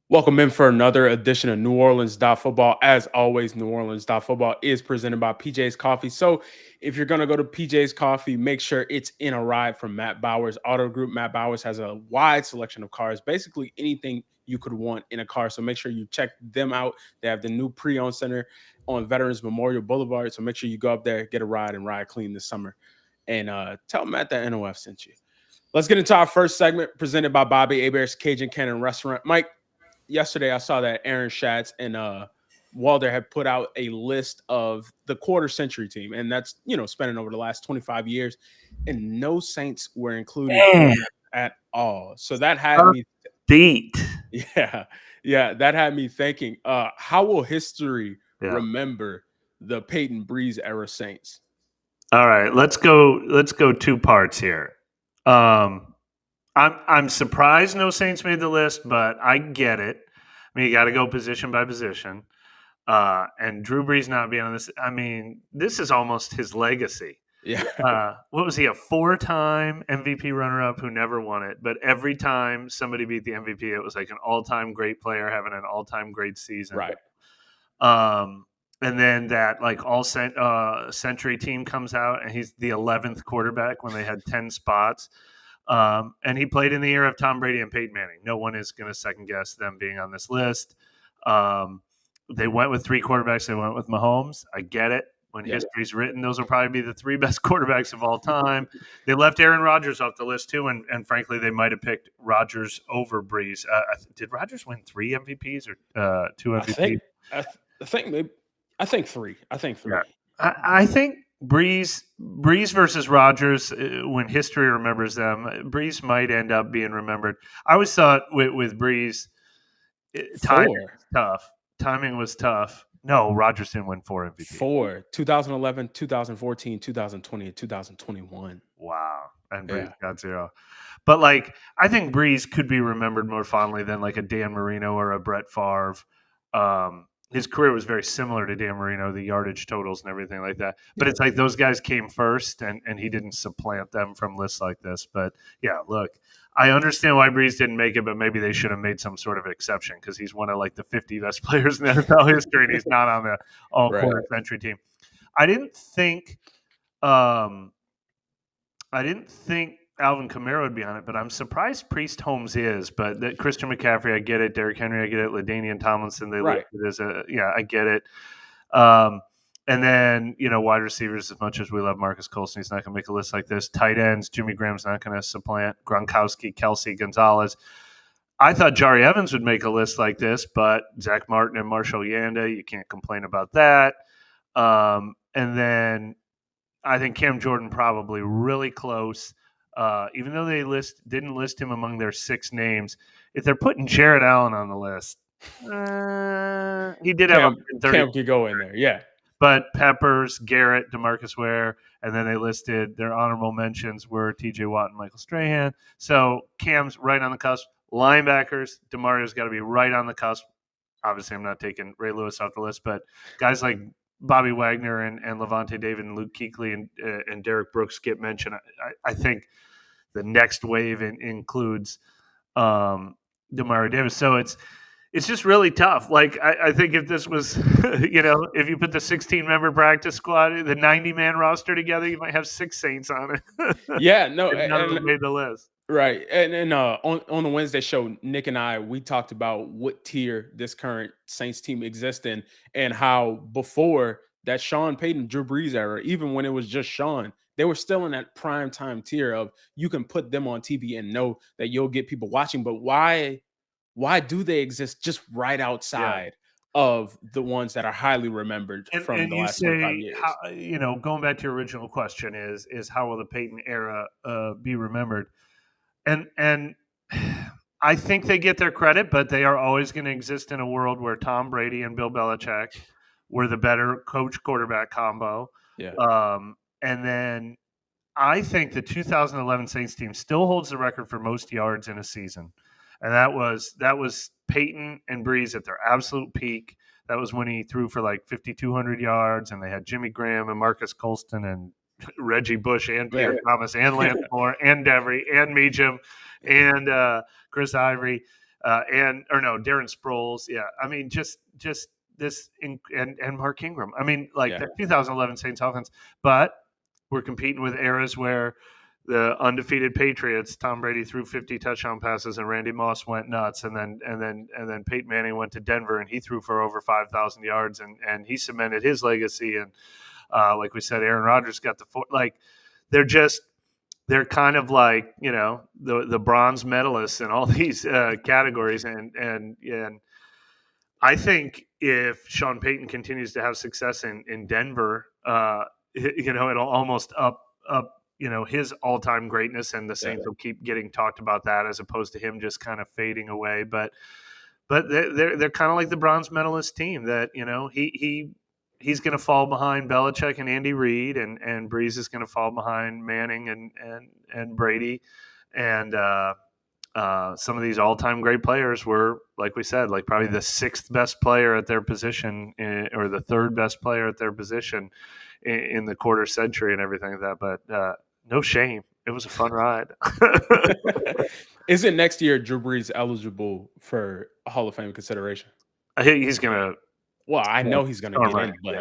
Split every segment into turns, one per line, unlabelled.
Welcome in for another edition of NewOrleans.Football. As always, NewOrleans.Football is presented by PJ's Coffee. So if you're going to go to PJ's Coffee, make sure it's in a ride from Matt Bowers Auto Group. Matt Bowers has a wide selection of cars, basically anything you could want in a car. So make sure you check them out. They have the new pre-owned center on Veterans Memorial Boulevard. So make sure you go up there, get a ride, and ride clean this summer. And tell Matt that NOF sent you. Let's get into our first segment presented by Bobby Hebert's Cajun Cannon Restaurant. Mike, yesterday I saw that Aaron Schatz and Walder had put out a list of the quarter century team, and that's spanning over the last 25 years, and no Saints were included at all. So that had me
beat.
Yeah, that had me thinking, how will history remember the Payton-Brees era Saints?
All right, let's go two parts here. I'm surprised no Saints made the list, but I get it. I mean, you got to go position by position. And Drew Brees not being on this, I mean, this is almost his legacy.
Yeah.
What was he, a 4-time MVP runner-up who never won it? But every time somebody beat the MVP, it was like an all-time great player having an all-time great season.
Right.
And then that like all-century team comes out, and he's the 11th quarterback when they had 10 spots. And he played in the era of Tom Brady and Peyton Manning. No one is going to second guess them being on this list. They went with 3 quarterbacks. They went with Mahomes. I get it. When history's written, those will probably be the 3 best quarterbacks of all time. They left Aaron Rodgers off the list too, and frankly, they might have picked Rodgers over Brees. Did Rodgers win 3 MVPs or 2 MVPs?
I think 3.
Yeah. I think Brees versus Rodgers, when history remembers them, Brees might end up being remembered. I always thought with Brees, timing was tough. No, Rodgers didn't win 4 MVPs.
4, 2011, 2014, 2020, and 2021.
Wow. And Brees got 0. But, like, I think Brees could be remembered more fondly than, like, a Dan Marino or a Brett Favre. His career was very similar to Dan Marino, the yardage totals and everything like that. But it's like those guys came first, and he didn't supplant them from lists like this. But, yeah, look, I understand why Brees didn't make it, but maybe they should have made some sort of exception because he's one of like the 50 best players in NFL history, and he's not on the all-quarter century team. I didn't think Alvin Kamara would be on it, but I'm surprised Priest Holmes is. But that Christian McCaffrey, I get it. Derrick Henry, I get it. LaDainian Tomlinson, they listed as I get it. And then, wide receivers, as much as we love Marcus Colston, he's not going to make a list like this. Tight ends, Jimmy Graham's not going to supplant Gronkowski, Kelsey, Gonzalez. I thought Jari Evans would make a list like this, but Zach Martin and Marshall Yanda, you can't complain about that. And then I think Cam Jordan probably really close. Even though they didn't list him among their 6 names, if they're putting Jared Allen on the list, he did have 130.
Cam could go in there, yeah.
But Peppers, Garrett, DeMarcus Ware, and then they listed their honorable mentions were T.J. Watt and Michael Strahan. So Cam's right on the cusp. Linebackers, DeMario's got to be right on the cusp. Obviously, I'm not taking Ray Lewis off the list, but guys like Bobby Wagner and Levante David and Luke Kuechly and Derek Brooks get mentioned. I think the next wave includes Demario Davis. So it's just really tough. Like, I think if this was, if you put the 16-member practice squad, the 90-man roster together, you might have 6 Saints on it.
Yeah, no.
None of them made the list.
Right. And on the Wednesday show, Nick and I, we talked about what tier this current Saints team exists in and how before that Sean Payton, Drew Brees era, even when it was just Sean, they were still in that prime time tier of you can put them on TV and know that you'll get people watching. But why do they exist just right outside of the ones that are highly remembered from the last 25 years?
Going back to your original question is how will the Payton era be remembered? And I think they get their credit, but they are always going to exist in a world where Tom Brady and Bill Belichick were the better coach-quarterback combo.
Yeah.
And then I think the 2011 Saints team still holds the record for most yards in a season. And that was Peyton and Brees at their absolute peak. That was when he threw for like 5,200 yards, and they had Jimmy Graham and Marcus Colston and Reggie Bush and Pierre Thomas and Lance Moore and Devery and Meacham and Chris Ivory. Darren Sproles. Yeah, I mean, just this and Mark Ingram. I mean, like the 2011 Saints offense, but we're competing with eras where the undefeated Patriots, Tom Brady threw 50 touchdown passes and Randy Moss went nuts, and then Peyton Manning went to Denver and he threw for over 5,000 yards and he cemented his legacy. And like we said, Aaron Rodgers got the they're kind of like, you know, the bronze medalists in all these categories, and I think if Sean Payton continues to have success in Denver, you know, it'll almost up you know, his all-time greatness, and the Saints will keep getting talked about that as opposed to him just kind of fading away. But they're kind of like the bronze medalist team that, you know, he's going to fall behind Belichick and Andy Reid, and Brees is going to fall behind Manning and Brady, and some of these all-time great players were, like we said, like probably the sixth best player at their position, or the third best player at their position in the quarter century and everything like that. But no shame. It was a fun ride.
Isn't next year Drew Brees eligible for a Hall of Fame consideration?
He's going to.
Well, I know he's going to get in. But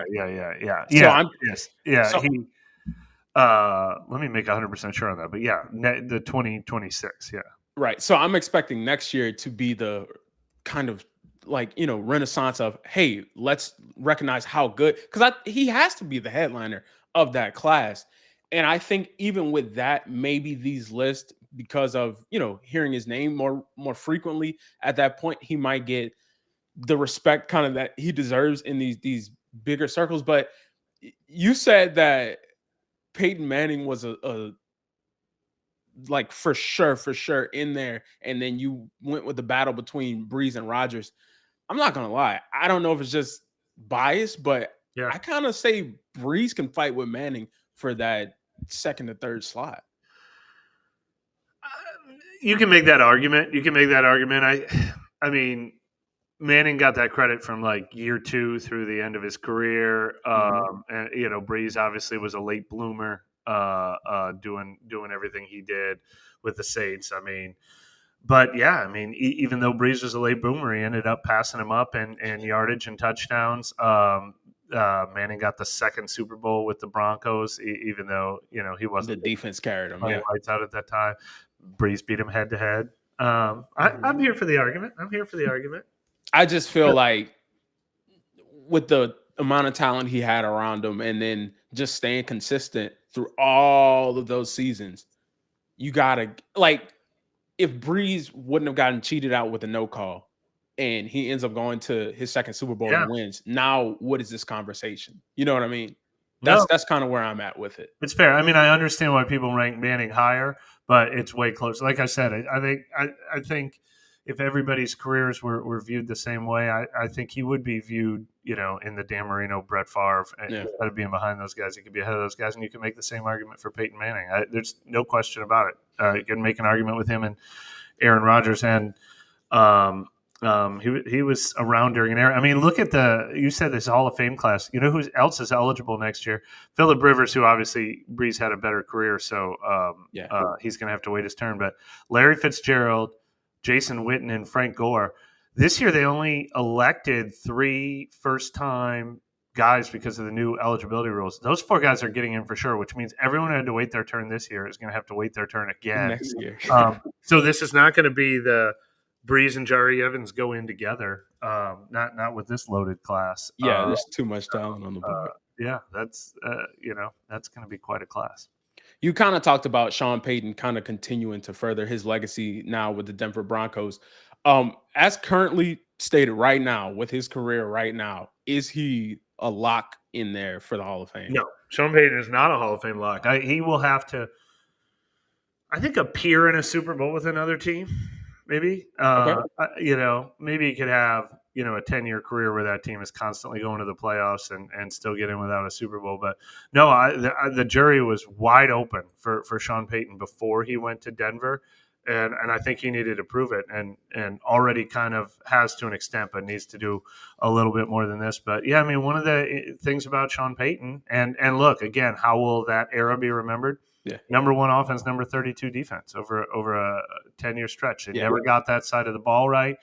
yeah. Let me make 100% sure on that. But yeah, the 2026. Yeah.
Right. So I'm expecting next year to be the kind of like, you know, renaissance of, hey, let's recognize how good, because he has to be the headliner of that class. And I think even with that, maybe these lists, because of, you know, hearing his name more frequently at that point, he might get the respect kind of that he deserves in these bigger circles. But you said that Peyton Manning was a like for sure in there, and then you went with the battle between Brees and Rodgers. I'm not gonna lie, I don't know if it's just bias, but I kind of say Brees can fight with Manning for that second to third slot.
You can make that argument. I mean, Manning got that credit from like year 2 through the end of his career. And you know, Brees obviously was a late bloomer, doing everything he did with the Saints. I mean, but yeah, I mean, even though Brees was a late bloomer, he ended up passing him up in yardage and touchdowns. Manning got the second Super Bowl with the Broncos, even though, you know, he wasn't.
The defense carried him.
Lights out at that time. Brees beat him head to head. I'm here for the argument.
I just feel like with the amount of talent he had around him, and then just staying consistent through all of those seasons, you gotta, like, if Brees wouldn't have gotten cheated out with a no call and he ends up going to his second Super Bowl and wins, now what is this conversation? You know what I mean? That's kind of where I'm at with it.
It's fair. I mean, I understand why people rank Manning higher, but it's way closer. Like I said, I think if everybody's careers were viewed the same way, I think he would be viewed, you know, in the Dan Marino, Brett Favre, instead of being behind those guys, he could be ahead of those guys, and you can make the same argument for Peyton Manning. There's no question about it. You can make an argument with him and Aaron Rodgers, and he was around during an era. I mean, look at you said this Hall of Fame class. You know who else is eligible next year? Phillip Rivers, who obviously Brees had a better career, so he's going to have to wait his turn. But Larry Fitzgerald, Jason Witten, and Frank Gore. This year, they only elected 3 first-time guys because of the new eligibility rules. Those 4 guys are getting in for sure, which means everyone who had to wait their turn this year is going to have to wait their turn again
next year.
So this is not going to be the Brees and Jari Evans go in together. Not with this loaded class.
Yeah, there's too much talent on the board.
That's that's going to be quite a class.
You kind of talked about Sean Payton kind of continuing to further his legacy now with the Denver Broncos. As currently stated right now, with his career right now, is he a lock in there for the Hall of Fame?
No, Sean Payton is not a Hall of Fame lock. He will have to, I think, appear in a Super Bowl with another team. Maybe, you know, maybe he could have, you know, a 10-year career where that team is constantly going to the playoffs and still get in without a Super Bowl. But no, the jury was wide open for Sean Payton before he went to Denver. And I think he needed to prove it, and already kind of has to an extent, but needs to do a little bit more than this. But yeah, I mean, one of the things about Sean Payton, and look, again, how will that era be remembered?
Yeah.
Number 1 offense, number 32 defense over a 10-year stretch. They
Yeah.
never got that side of the ball right.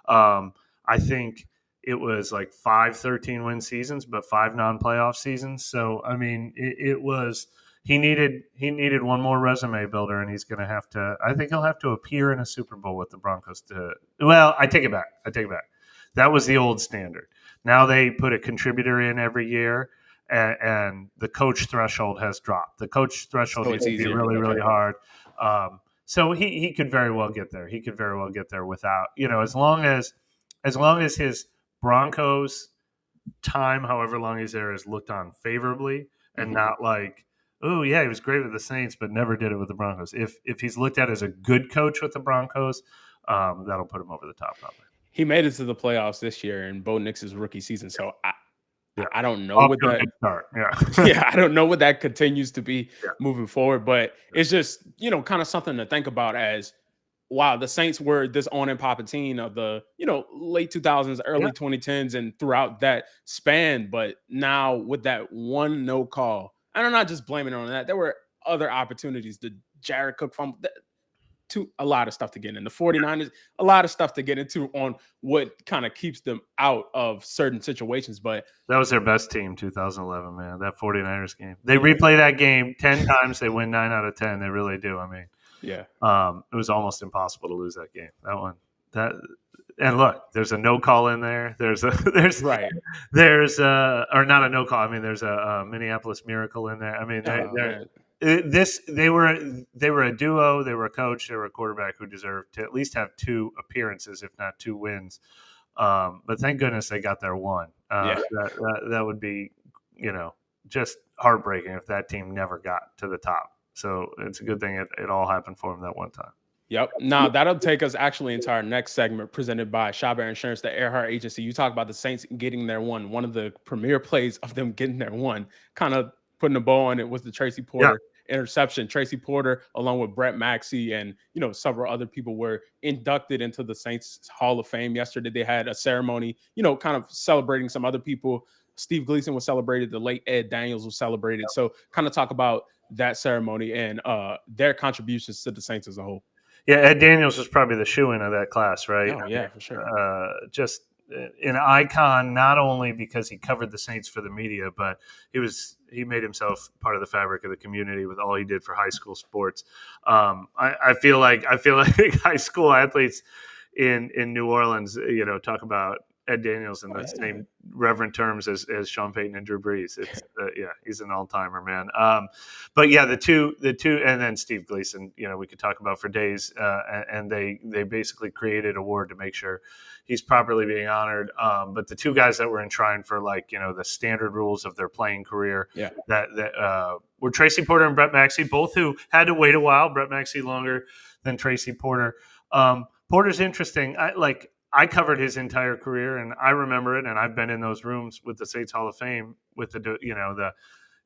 I think it was like 5 13-win seasons, but 5 non-playoff seasons. So, I mean, it was he needed one more resume builder, and he's going to have to. I think he'll have to appear in a Super Bowl with the Broncos to. Well, I take it back. That was the old standard. Now they put a contributor in every year, and the coach threshold has dropped. The coach threshold used to be really, really hard. So he could very well get there. He could very well get there without, as long as his Broncos time, however long he's there, is looked on favorably and not like, oh yeah, he was great with the Saints, but never did it with the Broncos. If he's looked at as a good coach with the Broncos, that'll put him over the top. Probably.
He made it to the playoffs this year in Bo Nix's rookie season, so I don't know
what that start.
Yeah, I don't know what that continues to be moving forward, but it's just kind of something to think about as wow, the Saints were this on and popping team of the late 2000s, early 2010s, and throughout that span. But now with that one no call, and I'm not just blaming it on that. There were other opportunities. The Jared Cook fumble. A lot of stuff to get in. The 49ers, a lot of stuff to get into on what kind of keeps them out of certain situations. But
that was their best team, 2011, man. That 49ers game. They replay that game 10 times. They win 9 out of 10. They really do. I mean,
yeah.
It was almost impossible to lose that game. And look, there's a no call in there. There's or not a no call. I mean, there's a Minneapolis Miracle in there. I mean, they were a duo. They were a coach. They were a quarterback who deserved to at least have 2 appearances, if not 2 wins. But thank goodness they got their one. That would be, just heartbreaking if that team never got to the top. So it's a good thing it all happened for them that one time.
Yep. Now that'll take us actually into our next segment presented by Shawbear Insurance, the Earhart Agency. You talk about the Saints getting their one. One of the premier plays of them getting their one, kind of putting a bow on it, was the Tracy Porter interception. Tracy Porter, along with Brett Maxie and several other people, were inducted into the Saints Hall of Fame yesterday. They had a ceremony, kind of celebrating some other people. Steve Gleason was celebrated. The late Ed Daniels was celebrated. So kind of talk about that ceremony and their contributions to the Saints as a whole.
Yeah, Ed Daniels was probably the shoo-in of that class, right?
Oh, yeah, for sure.
Just an icon, not only because he covered the Saints for the media, but he made himself part of the fabric of the community with all he did for high school sports. I feel like high school athletes in New Orleans, talk about Ed Daniels in the same reverent terms as Sean Payton and Drew Brees. It's he's an all-timer, man. But yeah, the two, and then Steve Gleason, we could talk about for days. And they basically created a award to make sure he's properly being honored. But the 2 guys that were enshrined for the standard rules of their playing career, that were Tracy Porter and Brett Maxie, both who had to wait a while. Brett Maxie longer than Tracy Porter. Porter's interesting. I covered his entire career, and I remember it. And I've been in those rooms with the Saints Hall of Fame with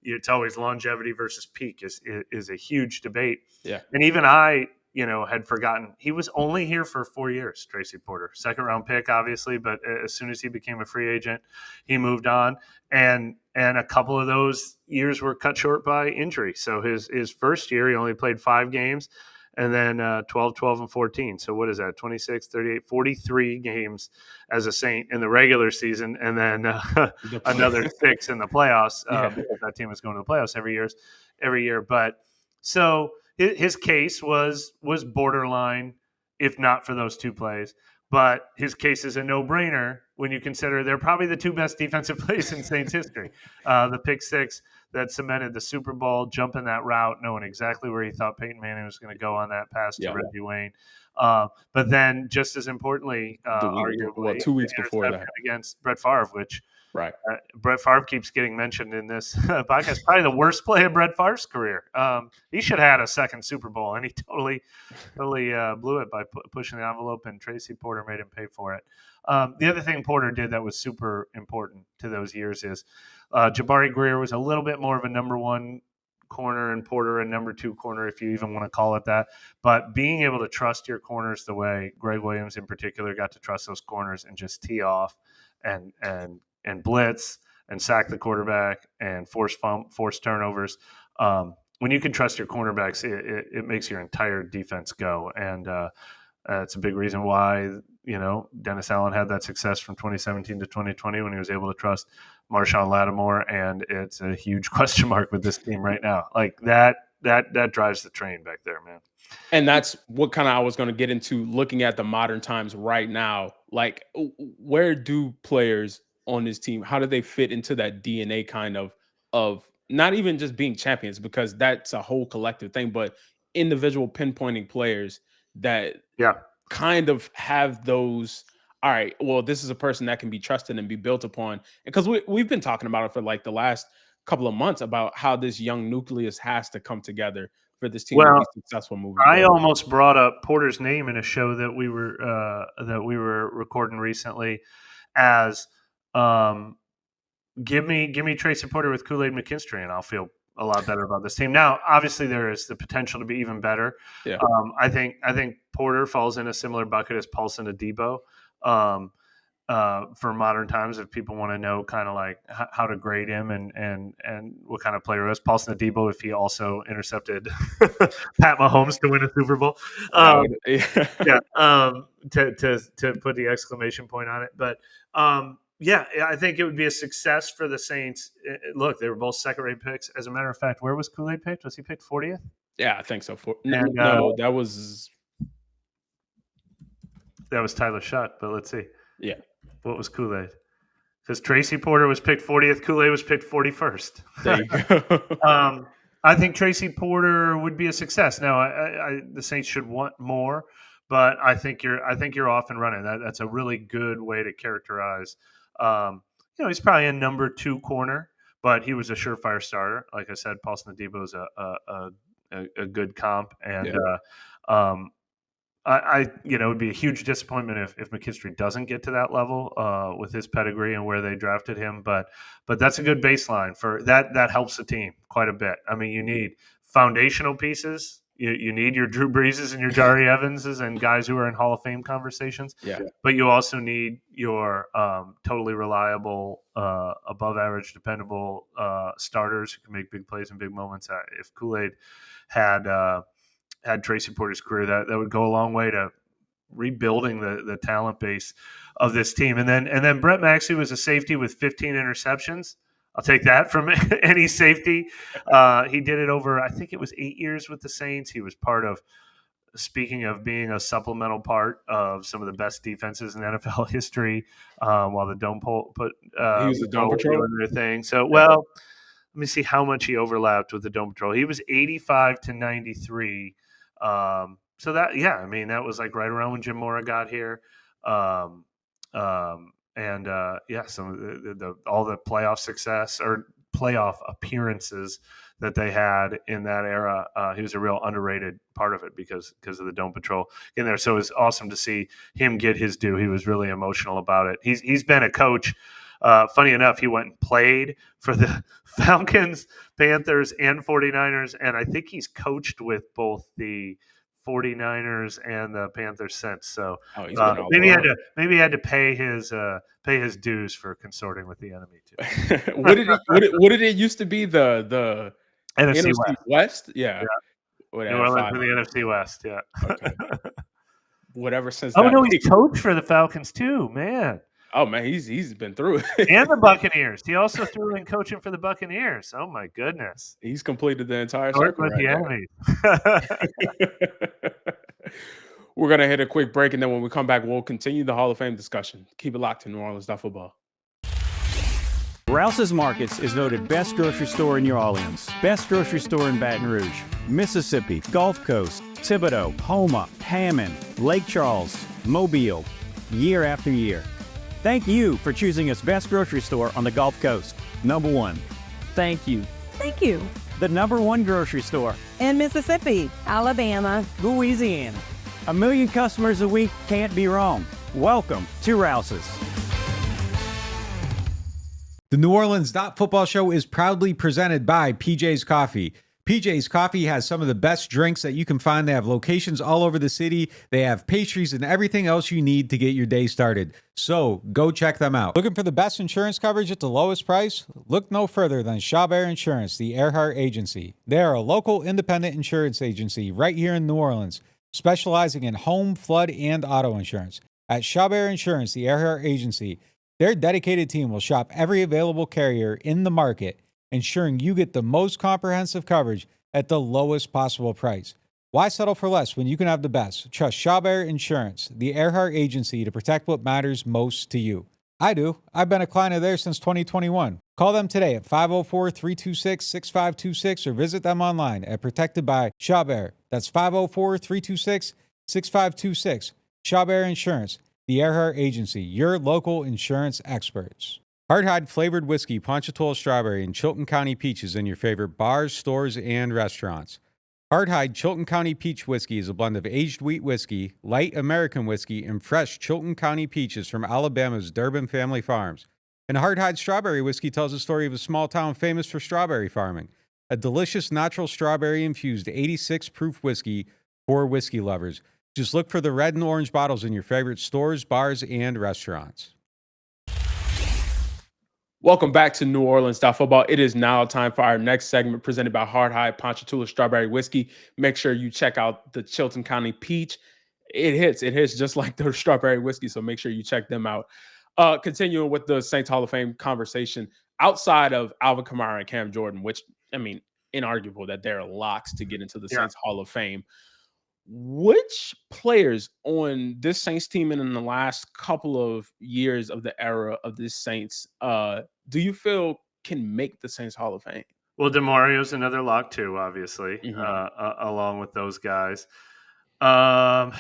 it's always longevity versus peak is a huge debate.
Yeah.
And even I, had forgotten he was only here for 4 years. Tracy Porter, 2nd round pick, obviously, but as soon as he became a free agent, he moved on. And a couple of those years were cut short by injury. So his first year, he only played 5 games. And then 12, 12, and 14. So what is that? 26, 38, 43 games as a Saint in the regular season, and then another 6 in the playoffs because that team was going to the playoffs every year. But so his case was borderline, if not for those 2 plays. But his case is a no-brainer when you consider they're probably the 2 best defensive plays in Saints history. The pick 6 that cemented the Super Bowl, jumping that route, knowing exactly where he thought Peyton Manning was going to go on that pass to Reggie Wayne. But then, just as importantly, arguably,
2 weeks before that
against Brett Favre, which
Brett
Favre keeps getting mentioned in this podcast. Probably the worst play of Brett Favre's career. He should have had a 2nd Super Bowl, and he totally blew it by pushing the envelope, and Tracy Porter made him pay for it. The other thing Porter did that was super important to those years is Jabari Greer was a little bit more of a number 1 corner and Porter a number 2 corner, if you even want to call it that. But being able to trust your corners the way Greg Williams in particular got to trust those corners and just tee off and blitz and sack the quarterback and force turnovers. when you can trust your cornerbacks, it makes your entire defense go. And it's a big reason why, Dennis Allen had that success from 2017 to 2020 when he was able to trust Marshawn Lattimore. And it's a huge question mark with this team right now. Like that drives the train back there, man.
And that's what kind of I was going to get into, looking at the modern times right now. Like, where do players on this team, how do they fit into that DNA kind of not even just being champions, because that's a whole collective thing, but individual pinpointing players that kind of have those, all right, well, this is a person that can be trusted and be built upon. Because we've been talking about it for like the last couple of months about how this young nucleus has to come together for this team to be successful moving forward.
I almost brought up Porter's name in a show that we were recording recently as give me Tracy Porter with Kool-Aid McKinstry and I'll feel a lot better about this team. Now, obviously, there is the potential to be even better.
Yeah.
I think Porter falls in a similar bucket as Paulson Adebo for modern times. If people want to know kind of like how to grade him and what kind of player he is, Paulson Adebo, if he also intercepted Pat Mahomes to win a Super Bowl, to put the exclamation point on it, but. Yeah, I think it would be a success for the Saints. Look, they were both second-rate picks. As a matter of fact, where was Kool-Aid picked? Was he picked 40th?
Yeah, I think so. No, that was
Tyler Shutt, but let's see.
Yeah.
What was Kool-Aid? Because Tracy Porter was picked 40th. Kool-Aid was picked 41st.
There you go.
I think Tracy Porter would be a success. Now, the Saints should want more, but I think you're off and running. That's a really good way to characterize. He's probably a number 2 corner, but he was a surefire starter. Like I said, Paulson Adebo is a good comp, and it would be a huge disappointment if McKinstry doesn't get to that level with his pedigree and where they drafted him. But that's a good baseline for that. That helps the team quite a bit. I mean, you need foundational pieces. You need your Drew Breeses and your Jari Evanses and guys who are in Hall of Fame conversations.
Yeah.
But you also need your totally reliable, above average, dependable starters who can make big plays in big moments. If Kool-Aid had Tracy Porter's career, that would go a long way to rebuilding the talent base of this team. And then Brett Maxie was a safety with 15 interceptions. I'll take that from any safety. He did it over, I think it was 8 years with the Saints. He was part of, speaking of being a supplemental part of some of the best defenses in NFL history, while the Dome put
he was the Dome Patrol
doing their thing. So, let me see how much he overlapped with the Dome Patrol. He was 85 to 93. So that was like right around when Jim Mora got here. Some of all the playoff success or playoff appearances that they had in that era, he was a real underrated part of it because of the Dome Patrol in there. So it was awesome to see him get his due. He was really emotional about it. He's been a coach. Funny enough, he went and played for the Falcons, Panthers, and 49ers, and I think he's coached with both the 49ers and the Panthers since. So maybe he had to pay his dues for consorting with the enemy too.
What did it used to be? The
NFC
West? Yeah.
New Orleans in the NFC West. Yeah.
Okay. Whatever since.
Oh no, he's coached for the Falcons too, man.
Oh man, he's been through it.
And the Buccaneers. He also threw in coaching for the Buccaneers. Oh my goodness.
He's completed the entire circle.
With the enemy.
We're gonna hit a quick break, and then when we come back, we'll continue the Hall of Fame discussion. Keep it locked to NewOrleans.Football.
Rouse's Markets is voted best grocery store in New Orleans, best grocery store in Baton Rouge, Mississippi, Gulf Coast, Thibodaux, Houma, Hammond, Lake Charles, Mobile, year after year. Thank you for choosing us best grocery store on the Gulf Coast. Number 1. Thank you.
Thank you.
The number 1 grocery store
in Mississippi, Alabama,
Louisiana. 1 million customers a week can't be wrong. Welcome to Rouse's.
The NewOrleans.Football show is proudly presented by PJ's Coffee.
PJ's Coffee has some of the best drinks that you can find. They have locations all over the city. They have pastries and everything else you need to get your day started. So go check them out. Looking for the best insurance coverage at the lowest price? Look no further than Chabert Insurance, the Earhart Agency. They are a local independent insurance agency right here in New Orleans, specializing in home, flood, and auto insurance. At Chabert Insurance, the Earhart Agency, their dedicated team will shop every available carrier in the market, ensuring you get the most comprehensive coverage at the lowest possible price. Why settle for less when you can have the best? Trust Chabert Insurance, the Earhart Agency, to protect what matters most to you. I do. I've been a client of theirs since 2021. Call them today at 504-326-6526 or visit them online at Protected by Chabert. That's 504-326-6526. Chabert Insurance, the Earhart Agency, your local insurance experts. Hard-Hide flavored whiskey, Ponchatoula strawberry, and Chilton County peaches in your favorite bars, stores, and restaurants. Hard-Hide Chilton County peach whiskey is a blend of aged wheat whiskey, light American whiskey, and fresh Chilton County peaches from Alabama's Durbin Family Farms. And Hard-Hide strawberry whiskey tells the story of a small town famous for strawberry farming. A delicious natural strawberry-infused 86-proof whiskey for whiskey lovers. Just look for the red and orange bottles in your favorite stores, bars, and restaurants.
Welcome back to NewOrleans.Football. It is now time for our next segment presented by Hard-Hide Ponchatoula Strawberry Whiskey. Make sure you check out the Chilton County Peach. It hits just like the strawberry whiskey, so make sure you check them out. Continuing with the Saints Hall of Fame conversation, outside of Alvin Kamara and Cam Jordan, which, I mean, inarguable that they're locks to get into the Saints Hall of Fame. Which players on this Saints team and in the last couple of years of the era of this Saints do you feel can make the Saints Hall of Fame?
Well, DeMario's another lock too, obviously, along with those guys. Tyron,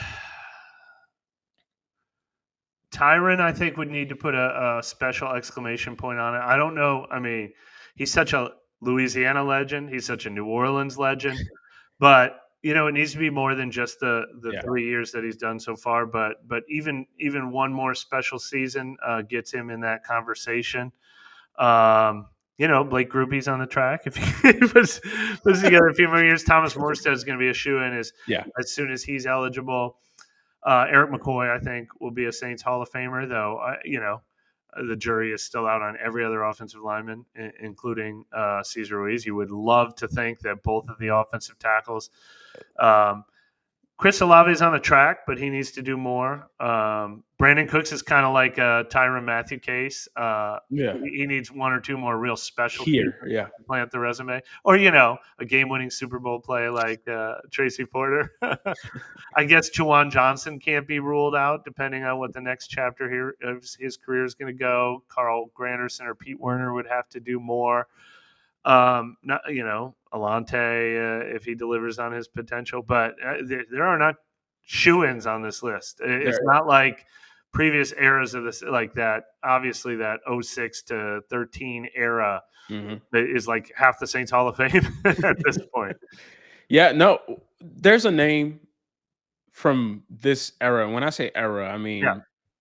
I think, would need to put a special exclamation point on it. I don't know. I mean, he's such a Louisiana legend. He's such a New Orleans legend. But it needs to be more than just the 3 years that he's done so far. But even one more special season gets him in that conversation. Blake Grupe's on the track. If he puts together a few more years, Thomas Morstead is going to be a shoo-in as soon as he's eligible. Eric McCoy, I think, will be a Saints Hall of Famer, though. The jury is still out on every other offensive lineman, including Cesar Ruiz. You would love to think that both of the offensive tackles. Chris Olave is on the track, but he needs to do more. Brandon Cooks is kind of like a Tyrann Mathieu case. He needs one or two more real special to plant the resume. Or, a game-winning Super Bowl play like Tracy Porter. I guess Juwan Johnson can't be ruled out, depending on what the next chapter here of his career is going to go. Carl Granderson or Pete Werner would have to do more. Alante, if he delivers on his potential, but there are not shoo-ins on this list. It's not like previous eras of this, like that. Obviously, that 06 to 13 era is like half the Saints Hall of Fame at this point.
Yeah, no, there's a name from this era. And when I say era, I mean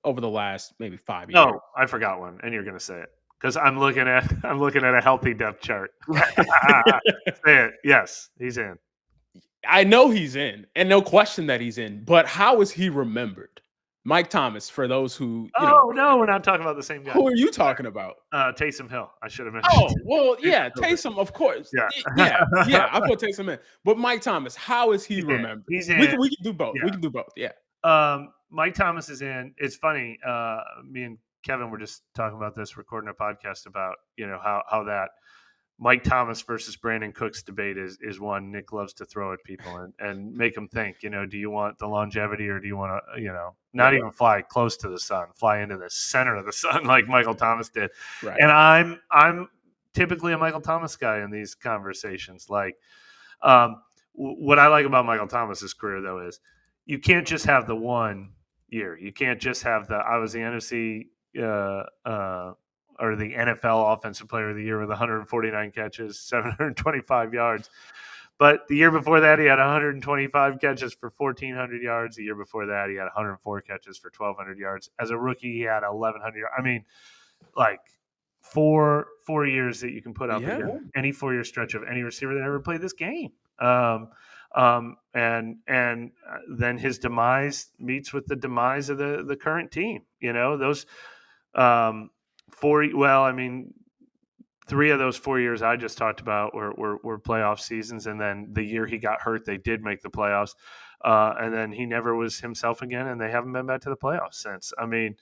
over the last maybe 5 years.
No, I forgot one, and you're going to say it. Because I'm looking at a healthy depth chart. Say it. Yes, he's in.
I know he's in, and no question that he's in. But how is he remembered? Mike Thomas, for those who
no, we're not talking about the same guy.
Who are you talking about?
Taysom Hill. I should have mentioned.
Oh, well, yeah, Taysom, of course. Yeah, I put Taysom in. But Mike Thomas, how is he remembered?
He's in.
We can do both. Yeah. We can do both. Yeah.
Mike Thomas is in. It's funny. Me and Kevin were just talking about this, recording a podcast about, how that Mike Thomas versus Brandon Cooks debate is one Nick loves to throw at people and make them think, do you want the longevity or do you want to, not even fly close to the sun, fly into the center of the sun like Michael Thomas did. Right. And I'm typically a Michael Thomas guy in these conversations. Like, what I like about Michael Thomas's career, though, is you can't just have the 1 year. You can't just have I was the NFC or the NFL Offensive Player of the Year with 149 catches, 725 yards. But the year before that, he had 125 catches for 1,400 yards. The year before that, he had 104 catches for 1,200 yards. As a rookie, he had 1,100 yards. I mean, like 4 years that you can put up
Yeah.
against any 4-year stretch of any receiver that ever played this game. And then his demise meets with the demise of the current team. Those 3 of those 4 years I just talked about were playoff seasons, and then the year he got hurt, they did make the playoffs, and then he never was himself again, and they haven't been back to the playoffs since. I mean,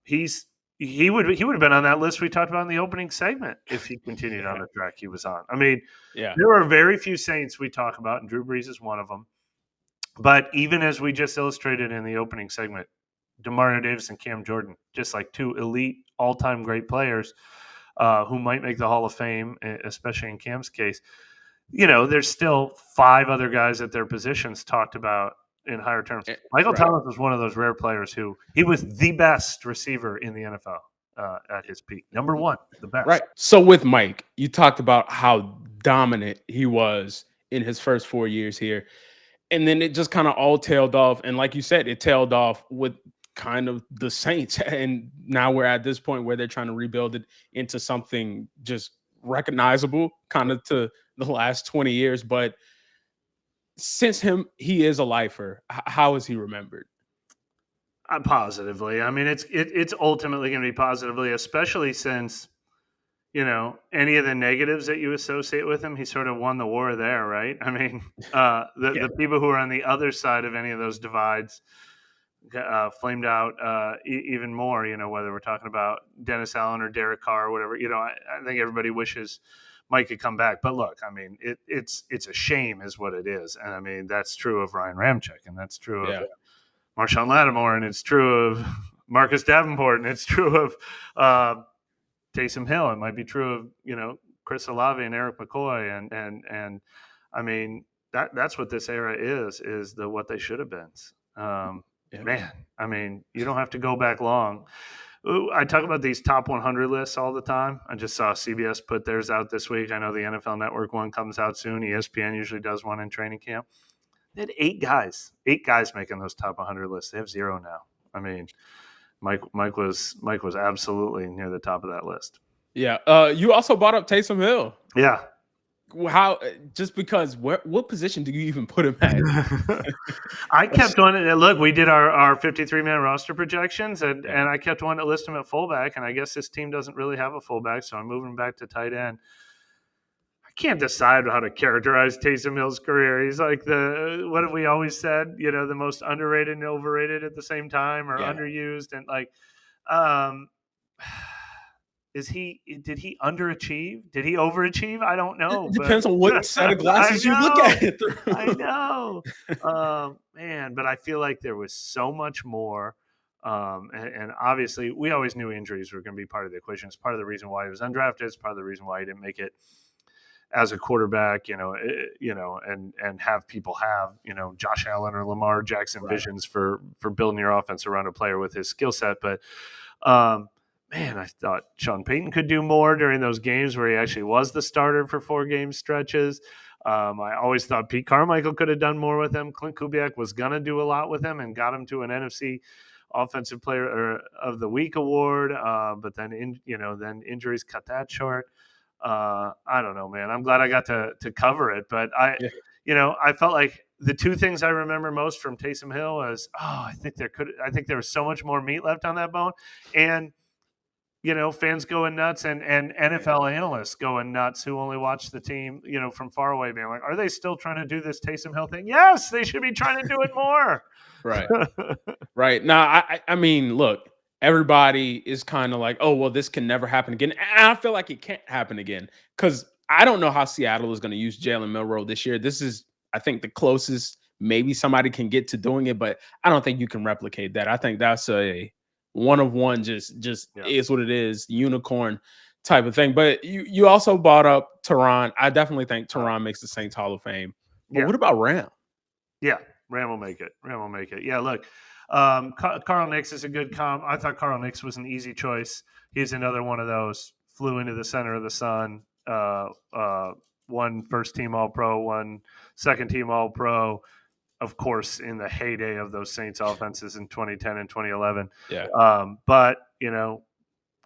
he would have been on that list we talked about in the opening segment if he continued on the track he was on. I mean, there are very few Saints we talk about, and Drew Brees is one of them. But even as we just illustrated in the opening segment, DeMario Davis and Cam Jordan, just like 2 elite, all-time great players who might make the Hall of Fame, especially in Cam's case. There's still 5 other guys at their positions talked about in higher terms. Michael Thomas was one of those rare players who he was the best receiver in the NFL at his peak. Number 1, the best.
Right. So with Mike, you talked about how dominant he was in his first 4 years here. And then it just kind of all tailed off. And like you said, it tailed off with kind of the Saints. And now we're at this point where they're trying to rebuild it into something just recognizable kind of to the last 20 years. But since he is a lifer, how is he remembered?
Positively. I mean, it's ultimately going to be positively, especially since, any of the negatives that you associate with him, he sort of won the war there, right? I mean, the people who are on the other side of any of those divides flamed out even more, whether we're talking about Dennis Allen or Derek Carr or whatever. I think everybody wishes Mike could come back. But look, I mean, it's a shame is what it is. And I mean, that's true of Ryan Ramczyk, and that's true of Marshawn Lattimore, and it's true of Marcus Davenport, and it's true of Taysom Hill. It might be true of, Chris Olave and Eric McCoy. And I mean, that's what this era is what they should have been. Man, I mean, you don't have to go back long. I talk about these top 100 lists all the time. I just saw CBS put theirs out this week. I know the NFL Network one comes out soon. ESPN usually does one in training camp. They had 8 guys making those top 100 lists. They have 0 now. I mean, Mike was absolutely near the top of that list.
Yeah. You also brought up Taysom Hill.
Yeah.
How? Just because what position do you even put him at?
I kept wanting to look. We did our 53-man roster projections, and I kept wanting to list him at fullback. And I guess this team doesn't really have a fullback, so I'm moving him back to tight end. I can't decide how to characterize Taysom Hill's career. He's like what have we always said? The most underrated and overrated at the same time, or underused, and like, did he underachieve? Did he overachieve? I don't know.
It depends on what set of glasses you look at it through.
I know, man. But I feel like there was so much more. And obviously, we always knew injuries were going to be part of the equation. It's part of the reason why he was undrafted. It's part of the reason why he didn't make it as a quarterback, and have people have, Josh Allen or Lamar Jackson visions for building your offense around a player with his skill set. But, man, I thought Sean Payton could do more during those games where he actually was the starter for 4-game stretches. I always thought Pete Carmichael could have done more with him. Clint Kubiak was going to do a lot with him and got him to an NFC Offensive Player of the Week award. But then, then injuries cut that short. I don't know, man. I'm glad I got to cover it, but I felt like the 2 things I remember most from Taysom Hill was, I think there was so much more meat left on that bone, and fans going nuts, and NFL analysts going nuts who only watch the team, from far away, being like, are they still trying to do this Taysom Hill thing? Yes, they should be trying to do it more.
Right. Right. Now, I mean, look. Everybody is kind of like, oh, well, this can never happen again. And I feel like it can't happen again because I don't know how Seattle is going to use Jalen Milroe this year. This is, I think, the closest maybe somebody can get to doing it, but I don't think you can replicate that. I think that's a one of one, just is what it is, unicorn type of thing. But you also brought up Teron. I definitely think Teron makes the Saints Hall of Fame. But what about Ram?
Yeah, Ram will make it. Yeah, look. Carl Nicks is a good comp. I thought Carl Nicks was an easy choice. He's another one of those flew into the center of the sun. One first-team All-Pro, one second-team All-Pro. Of course, in the heyday of those Saints offenses in 2010 and 2011.
Yeah.
But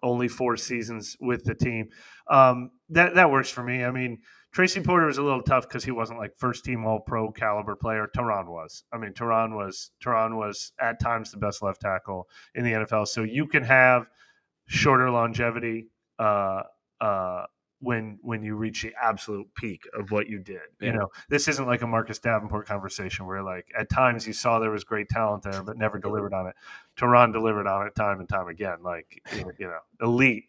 only 4 seasons with the team. That works for me. I mean, Tracy Porter was a little tough because he wasn't like first team All Pro caliber player. Teron was. I mean, Teron was at times the best left tackle in the NFL. So you can have shorter longevity when you reach the absolute peak of what you did.
Yeah.
You know, this isn't like a Marcus Davenport conversation where like at times you saw there was great talent there, but never delivered on it. Teron delivered on it time and time again. Like, you know, elite,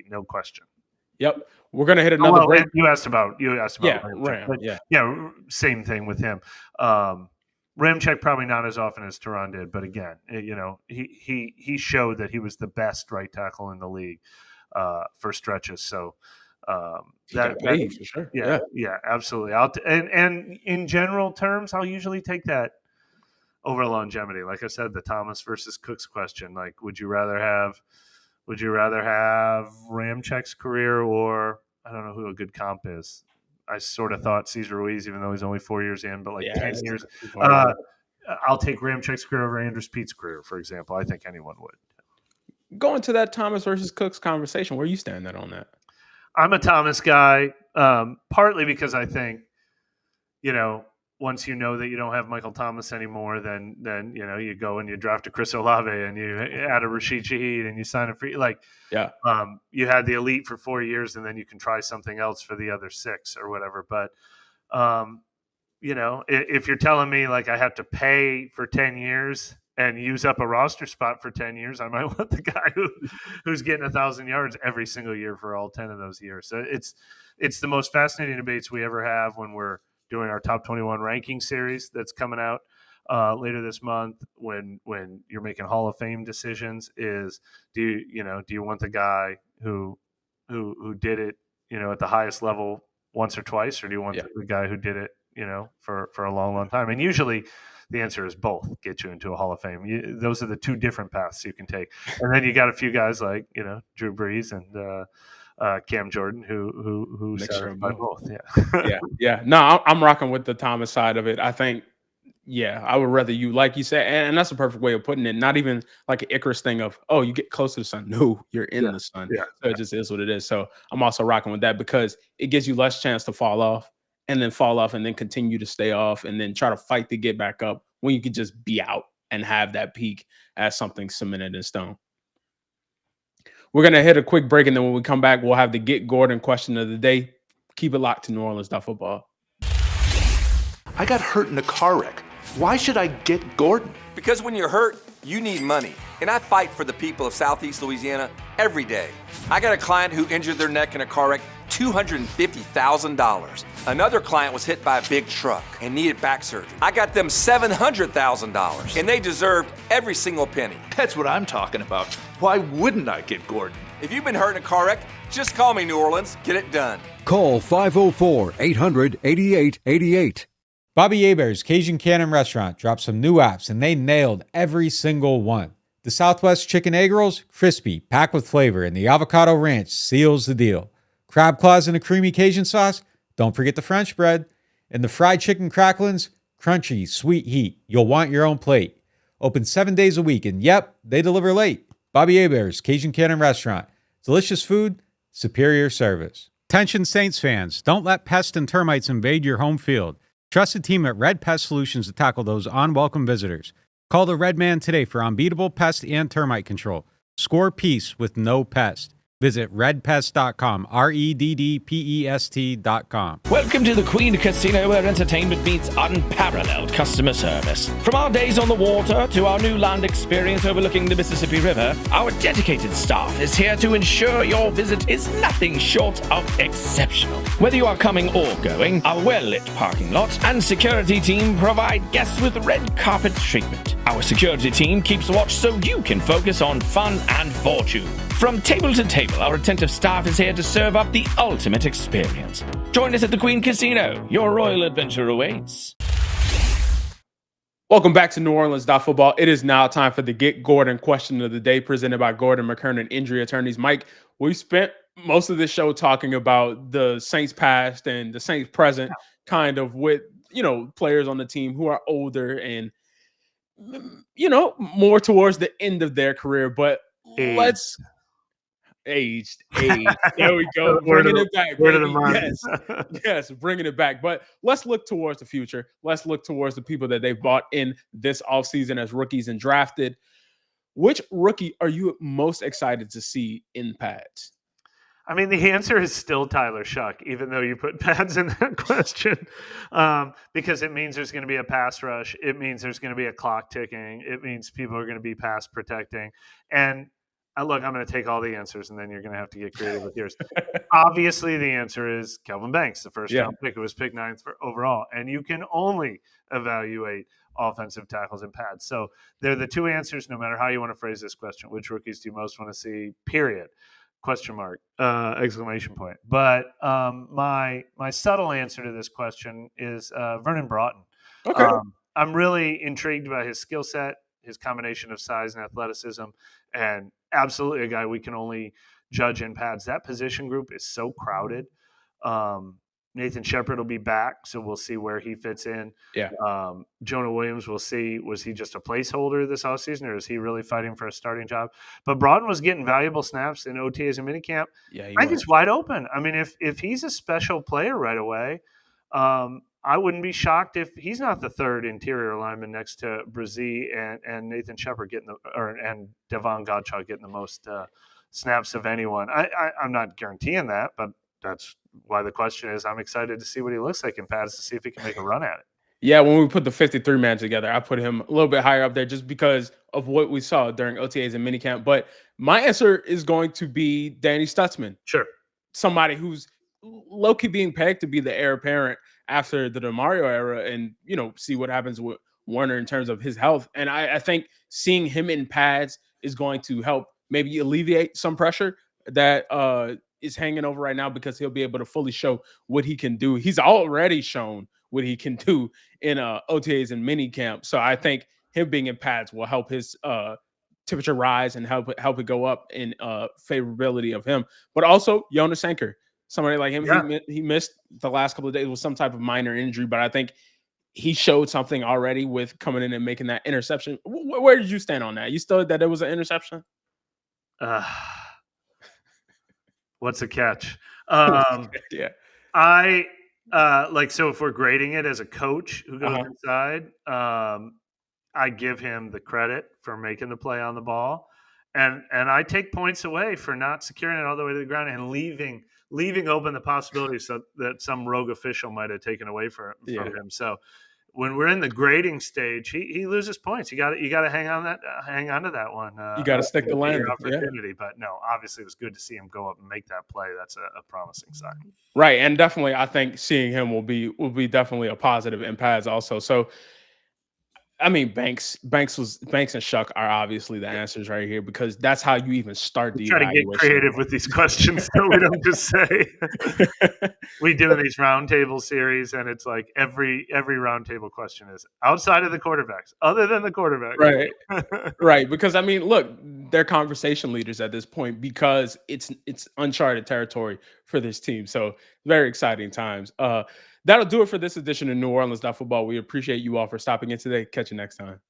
no question.
Yep. We're going to hit another break.
You asked about
Ram.
Yeah, same thing with him. Ramczyk probably not as often as Teron did, but again, you know, he showed that he was the best right tackle in the league for stretches. So that
for sure.
Yeah, absolutely. And in general terms, I'll usually take that over longevity. Like I said, the Thomas versus Cooks question. Like, would you rather have Ramczyk's career, or I don't know who a good comp is. I sort of thought Cesar Ruiz, even though he's only 4 years in, but 10 years. I'll take Ramczyk's career over Andrew Pete's career, for example. I think anyone would.
Going to that Thomas versus Cooks conversation, where you stand on that?
I'm a Thomas guy, partly because I think, you know, once you know that you don't have Michael Thomas anymore, then you know, you go and you draft a Chris Olave and you add a Rashid Shaheed and you sign a free, like, you had the elite for 4 years and then you can try something else for the other 6 or whatever. But, you know, if you're telling me like I have to pay for 10 years and use up a roster spot for 10 years, I might want the guy who's getting 1,000 yards every single year for all 10 of those years. So it's the most fascinating debates we ever have when we're doing our top 21 ranking series that's coming out later this month. When you're making Hall of Fame decisions, is do you want the guy who did it, you know, at the highest level once or twice, or do you want the guy who did it, you know, for a long time? And usually the answer is both get you into a Hall of Fame. Those are the 2 different paths you can take. And then you got a few guys like, you know, Drew Brees and Cam Jordan who satisfy both.
Yeah. No, I'm rocking with the Thomas side of it. I think, I would rather you, like you said, and that's a perfect way of putting it. Not even like an Icarus thing of, oh, you get close to the sun. No, you're in the sun. So it just is what it is. So I'm also rocking with that because it gives you less chance to fall off and then continue to stay off and then try to fight to get back up when you could just be out and have that peak as something cemented in stone. We're going to hit a quick break, and then when we come back, we'll have the Get Gordon question of the day. Keep it locked to NewOrleans.Football.
I got hurt in a car wreck. Why should I get Gordon?
Because when you're hurt, you need money. And I fight for the people of Southeast Louisiana every day. I got a client who injured their neck in a car wreck, $250,000. Another client was hit by a big truck and needed back surgery. I got them $700,000, and they deserved every single penny.
That's what I'm talking about. Why wouldn't I get Gordon?
If you've been hurt in a car wreck, just call me, New Orleans. Get it done.
Call 504-800-8888.
Bobby Hebert's Cajun Cannon Restaurant dropped some new apps, and they nailed every single one. The Southwest Chicken Egg Rolls, crispy, packed with flavor, and the Avocado Ranch seals the deal. Crab claws in a creamy Cajun sauce? Don't forget the French bread. And the fried chicken cracklings? Crunchy, sweet heat. You'll want your own plate. Open 7 days a week, and yep, they deliver late. Bobby Hebert's Cajun Cannon Restaurant. Delicious food, superior service. Attention Saints fans, don't let pests and termites invade your home field. Trust the team at Red Pest Solutions to tackle those unwelcome visitors. Call the Red Man today for unbeatable pest and termite control. Score peace with no pest. Visit redpest.com, REDDPEST.com.
Welcome to the Queen Casino, where entertainment meets unparalleled customer service. From our days on the water to our new land experience overlooking the Mississippi River, our dedicated staff is here to ensure your visit is nothing short of exceptional. Whether you are coming or going, our well-lit parking lot and security team provide guests with red carpet treatment. Our security team keeps watch so you can focus on fun and fortune. From table to table, our attentive staff is here to serve up the ultimate experience. Join us at the Queen Casino. Your royal adventure awaits.
Welcome back to NewOrleans.Football. It is now time for the Get Gordon question of the day, presented by Gordon McKernan Injury Attorneys. Mike, we spent most of this show talking about the Saints past and the Saints present, kind of with, you know, players on the team who are older and, you know, more towards the end of their career. But let's Aged. There we go.
Word
Bringing
of
it back,
word of the
baby.
month.
Yes, bringing it back. But let's look towards the future. Let's look towards the people that they've bought in this offseason as rookies and drafted. Which rookie are you most excited to see in pads?
I mean, the answer is still Tyler Shuck, even though you put pads in that question, because it means there's going to be a pass rush. It means there's going to be a clock ticking. It means people are going to be pass protecting. And look, I'm going to take all the answers, and then you're going to have to get creative with yours. Obviously, the answer is Kelvin Banks, the first round pick. It was picked 9th overall. And you can only evaluate offensive tackles and pads. So they're the two answers, no matter how you want to phrase this question. Which rookies do you most want to see, period? Question mark, exclamation point. But my subtle answer to this question is Vernon Broughton.
Okay.
I'm really intrigued by his skill set, his combination of size and athleticism, and absolutely a guy we can only judge in pads. That position group is so crowded. Nathan Shepard will be back, so we'll see where he fits in.
Yeah.
Jonah Williams, we'll see. Was he just a placeholder this offseason, or is he really fighting for a starting job? But Broughton was getting valuable snaps in OTAs and minicamp.
Yeah,
I think it's wide open. I mean, if he's a special player right away, I wouldn't be shocked if he's not the third interior lineman next to Brzee and Nathan Shepard and Devon Gottschalk getting the most snaps of anyone. I'm not guaranteeing that, but that's why the question is I'm excited to see what he looks like in pads to see if he can make a run at it.
Yeah, when we put the 53-man together, I put him a little bit higher up there just because of what we saw during OTAs and minicamp. But my answer is going to be Danny Stutzman.
Sure.
Somebody who's low-key being pegged to be the heir apparent after the DeMario era and, see what happens with Warner in terms of his health. And I think seeing him in pads is going to help maybe alleviate some pressure that is hanging over right now because he'll be able to fully show what he can do. He's already shown what he can do in OTAs and minicamp. So I think him being in pads will help his temperature rise and help it go up in favorability of him. But also Jonas Sanker, somebody like him, he missed the last couple of days with some type of minor injury, but I think he showed something already with coming in and making that interception. Where did you stand on that? You still that it was an interception?
What's a catch?
Yeah.
So if we're grading it as a coach who goes inside, I give him the credit for making the play on the ball. And I take points away for not securing it all the way to the ground and leaving open the possibility that some rogue official might have taken away from him. So when we're in the grading stage, he loses points. You got to hang on to that one.
You got to stick the landing.
Opportunity, but no, obviously it was good to see him go up and make that play. That's a promising sign.
Right, and definitely, I think seeing him will be definitely a positive in pads also. So, I mean, Banks and Shuck are obviously the answers right here because that's how you even start the
evaluation. Try to get creative with these questions so we don't just say we do these roundtable series and it's like every roundtable question is outside of the quarterbacks, other than the quarterback.
Right. Right. Because I mean, look, they're conversation leaders at this point because it's uncharted territory for this team. So very exciting times. That'll do it for this edition of NewOrleans.Football. We appreciate you all for stopping in today. Catch you next time.